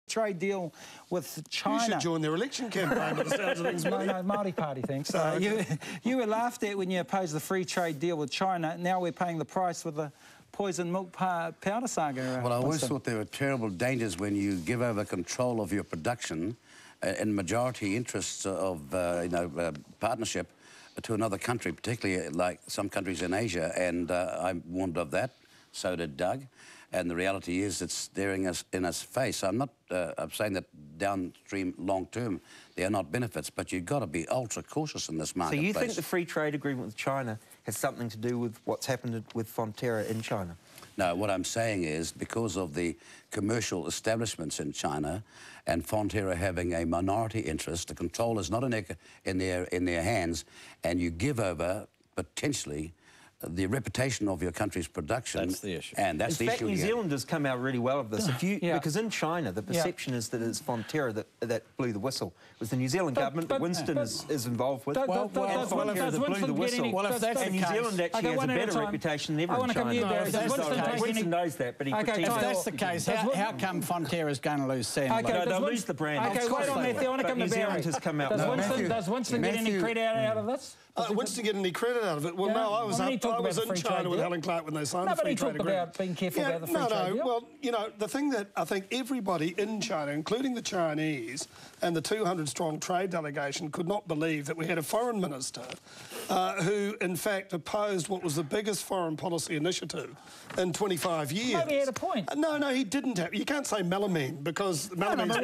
trade deal with China. You should join their election campaign by the sounds of things. No, Māori Party, thanks. You were laughed at when you opposed the free trade deal with China. Now we're paying the price with the poison milk powder saga. Well, I always thought there were terrible dangers when you give over control of your production and majority interests of partnership to another country, particularly like some countries in Asia, and I warned of that. So did Doug. And the reality is it's staring us in its face. I'm not I'm saying that downstream long-term there are not benefits, but you've got to be ultra cautious in this marketplace. So you think the free trade agreement with China has something to do with what's happened with Fonterra in China? No, what I'm saying is because of the commercial establishments in China and Fonterra having a minority interest, the control is not in their hands, and you give over potentially the reputation of your country's production. That's the issue. And that's the issue. In fact, New Zealand has come out really well of this. Because in China, the perception is that it's Fonterra that blew the whistle. It was the New Zealand government that Winston is involved with. Fonterra that blew the whistle. Well, if that's the New case... Zealand actually has a better reputation than ever in China. Winston knows that, but he pretends... If that's the case, how come Fonterra's going to lose sand? They'll lose the brand. Okay, wait on, Matthew. I want to come to Barry. Does Winston get any credit out of this? Winston get any credit out of it? Well, no, I was in China with Helen Clark when they signed the free trade agreement. Nobody talked about being careful about the free trade deal. Well, you know, the thing that I think everybody in China, including the Chinese and the 200-strong trade delegation, could not believe that we had a foreign minister who, in fact, opposed what was the biggest foreign policy initiative in 25 years. Maybe he had a point. No, he didn't have. You can't say melamine because melamine it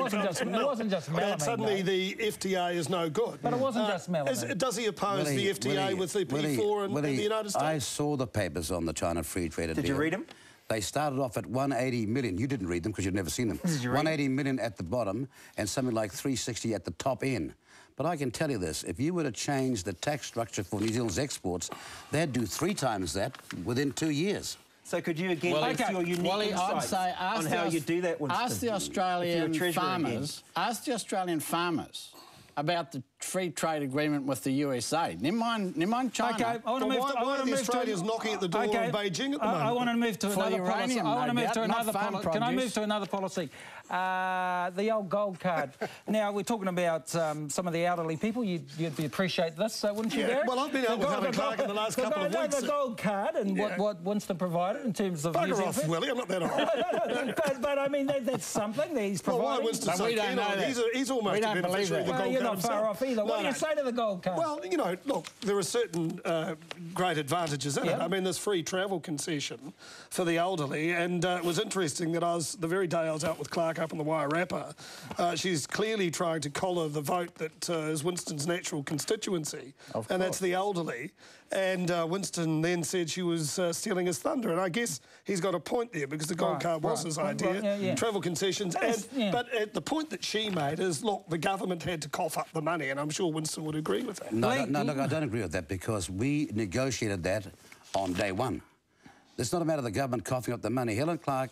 wasn't just melamine. And suddenly the FTA is no good. But it wasn't just melamine. Does he oppose the FTA with the P4 in the United States? I saw the papers on the China Free Trade Deal. Did you read them? They started off at 180 million. You didn't read them because you've never seen them. 180 million at the bottom and something like 360 at the top end. But I can tell you this, if you were to change the tax structure for New Zealand's exports, they'd do 3 times that within 2 years. So could you again give your unique insights on how you do that, Winston? Ask the Australian farmers about the free trade agreement with the USA. Never mind China. Okay, I want to move to... Why are the Australians knocking at the door of Beijing at the moment? I want to move to another policy. I want to move to another policy. Can I move to another policy? The old gold card. Now, we're talking about some of the elderly people. You'd appreciate this, wouldn't you, Barry? Well, I've been out with Helen Clark in the last couple of weeks. The gold card and what Winston provided in terms of... Bugger off, Willie, I'm not that old. But I mean, that's something that he's providing. Well, why Winston's so keen on it? He's almost a beneficiary of the gold card. You're not far off either. What do you say to the gold card? Well, you know, look, there are certain great advantages in it. I mean, there's free travel concession for the elderly, and it was interesting that the very day I was out with Clark up in the Wairarapa, she's clearly trying to collar the vote that is Winston's natural constituency, and that's the elderly. And Winston then said she was stealing his thunder, and I guess he's got a point there because the gold card was his idea, travel concessions. But the point that she made is, look, the government had to cough up the money, and I'm sure Winston would agree with that. No, look, I don't agree with that because we negotiated that on day one. It's not a matter of the government coughing up the money. Helen Clark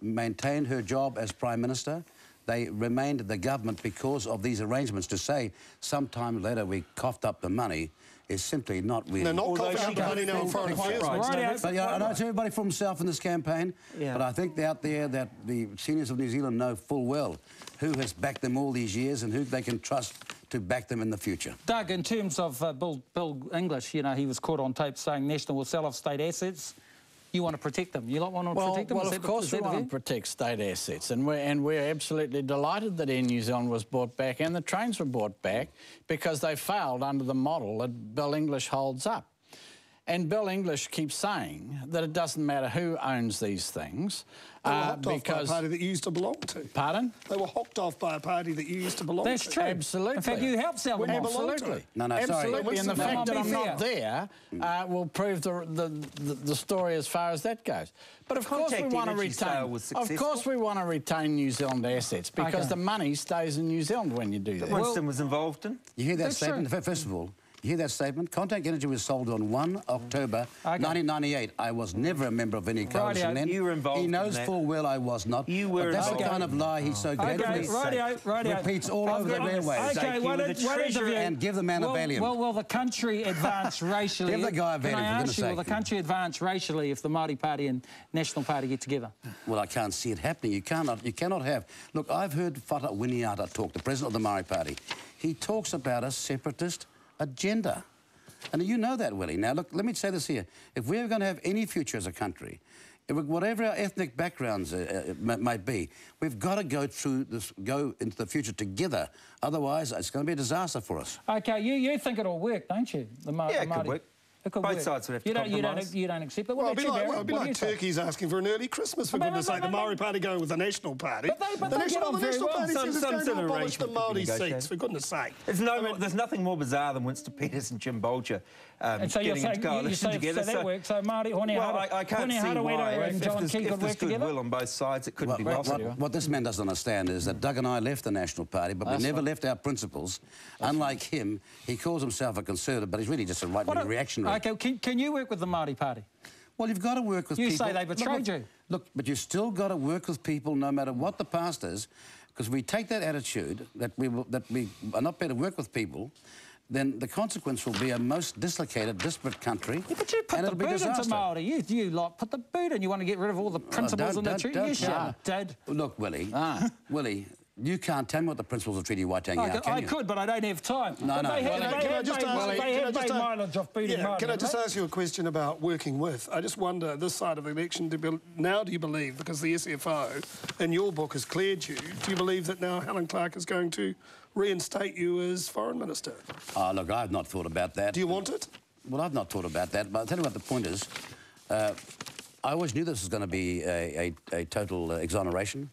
maintained her job as Prime Minister. They remained the government because of these arrangements. To say sometime later we coughed up the money is simply not really... They're not coughing up the money now on foreign affairs. But I know it's everybody for himself in this campaign, but I think out there that the seniors of New Zealand know full well who has backed them all these years and who they can trust to back them in the future. Doug, in terms of Bill English, you know, he was caught on tape saying National will sell off state assets. You want to protect them. You don't want to protect them? Well, of course we want to protect state assets, and we're absolutely delighted that Air New Zealand was bought back and the trains were bought back because they failed under the model that Bill English holds up. And Bill English keeps saying that it doesn't matter who owns these things. They were hocked off by a party that you used to belong to. Pardon? They were hocked off by a party that you used to belong to. That's true. Absolutely. In fact, you helped sell them. Absolutely. No, absolutely. sorry. And the fact that I'm not there will prove the story as far as that goes. But of course we want to retain. Of course we want to retain New Zealand assets because the money stays in New Zealand when you do that. Winston was involved in. You hear that statement? First of all, You hear that statement? Contact Energy was sold on 1 October 1998. I was never a member of any coalition then. You were involved. He knows full well I was not. You were. But that's the kind of lie he so gratefully repeats all over the airwaves. Okay, what interview? And give the man a Valium. Well, will the country advance racially? Give the guy a Valium, Can I ask you, will the country advance racially if the Māori Party and National Party get together? Well, I can't see it happening. You cannot have... Look, I've heard Whata Winiata talk, the president of the Māori Party. He talks about a separatist agenda. And you know that, Willie. Now, look, let me say this here. If we're going to have any future as a country, whatever our ethnic backgrounds might be, we've got to go into the future together. Otherwise, it's going to be a disaster for us. OK, you think it'll work, don't you? Yeah, it could work. Both sides would have to compromise. You don't accept it? Well, it'd be like turkeys asking for an early Christmas, for goodness sake. The Māori Party going with the National Party. But the National Party says it's going to abolish the Māori seats, for goodness sake. There's nothing more bizarre than Winston Peters and Jim Bolger getting into coalition together. So that works. So Māori, I can't see why. If there's goodwill on both sides, it couldn't be possible. What this man doesn't understand is that Doug and I left the National Party, but we never left our principles. Unlike him, he calls himself a conservative, but he's really just a right-wing reactionary. OK, can you work with the Māori Party? Well, you've got to work with people. You say they betrayed you. Look, but you've still got to work with people no matter what the past is, because we take that attitude that we are not better to work with people, then the consequence will be a most dislocated, disparate country. Yeah, but you put the boot into Māori. You lot put the boot in. You want to get rid of all the principles and the treaty. You should. Look, Willie, Willie, you can't tell me what the principles of Treaty Waitangi are, can you? I could, but I don't have time. No. They have made mileage off booting Māori. Can I just ask you a question about working with? I just wonder, this side of the election, now do you believe, because the SFO in your book has cleared you, do you believe that now Helen Clark is going to reinstate you as Foreign Minister? Oh, look, I've not thought about that. Do you want it? Well, I've not thought about that, but I'll tell you what the point is. I always knew this was going to be a total exoneration.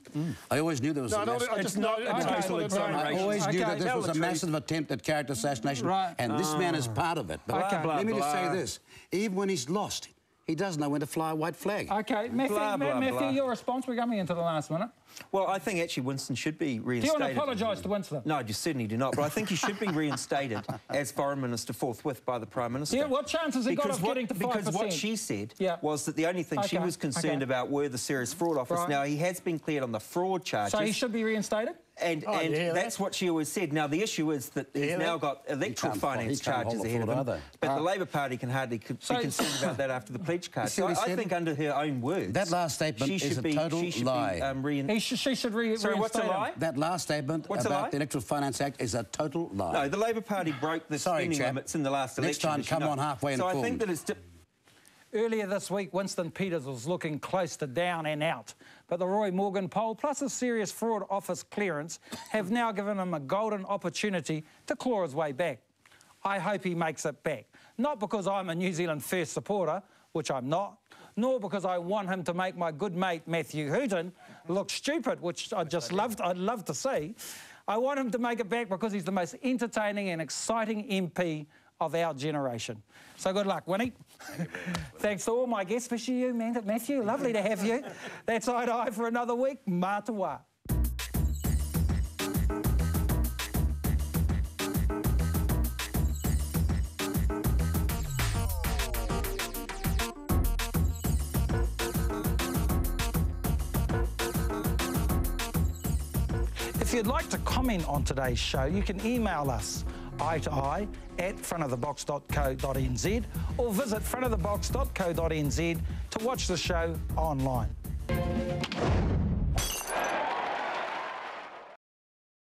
I always knew there was it's not a total exoneration. I always knew that this was a massive attempt at character assassination, and this man is part of it. But let me just say this. Even when he's lost, he does know when to fly a white flag. OK, Matthew, your response? We're coming into the last minute. Well, I think actually Winston should be reinstated. Do you want to apologise to Winston? No, you certainly do not. But I think he should be reinstated as Foreign Minister forthwith by the Prime Minister. Yeah, what chance has he got of getting to 5%? Because what she said was that the only thing she was concerned about were the serious fraud offers. Now, he has been cleared on the fraud charges. So he should be reinstated? And that's what she always said. Now, the issue is that he's now got electoral finance charges ahead of him. But the Labor Party can hardly be concerned about that after the pledge card. So I think under her own words... That last statement is a total lie. She should reinstate Sorry, what's a lie? That last statement about the Electoral Finance Act is a total lie. No, the Labor Party broke the spending limits in the last election. Next time, come on halfway and I think that it's... Earlier this week, Winston Peters was looking close to down and out. But the Roy Morgan poll, plus a serious fraud office clearance, have now given him a golden opportunity to claw his way back. I hope he makes it back. Not because I'm a New Zealand First supporter, which I'm not, nor because I want him to make my good mate Matthew Hooton look stupid, which I'd love to see. I want him to make it back because he's the most entertaining and exciting MP of our generation. So good luck, Winnie. Thanks to all my guests, especially you, Matthew. Lovely to have you. That's Eye to Eye for another week. Mātua. If you'd like to comment on today's show, you can email us eye2eye@frontofthebox.co.nz or visit frontofthebox.co.nz to watch the show online.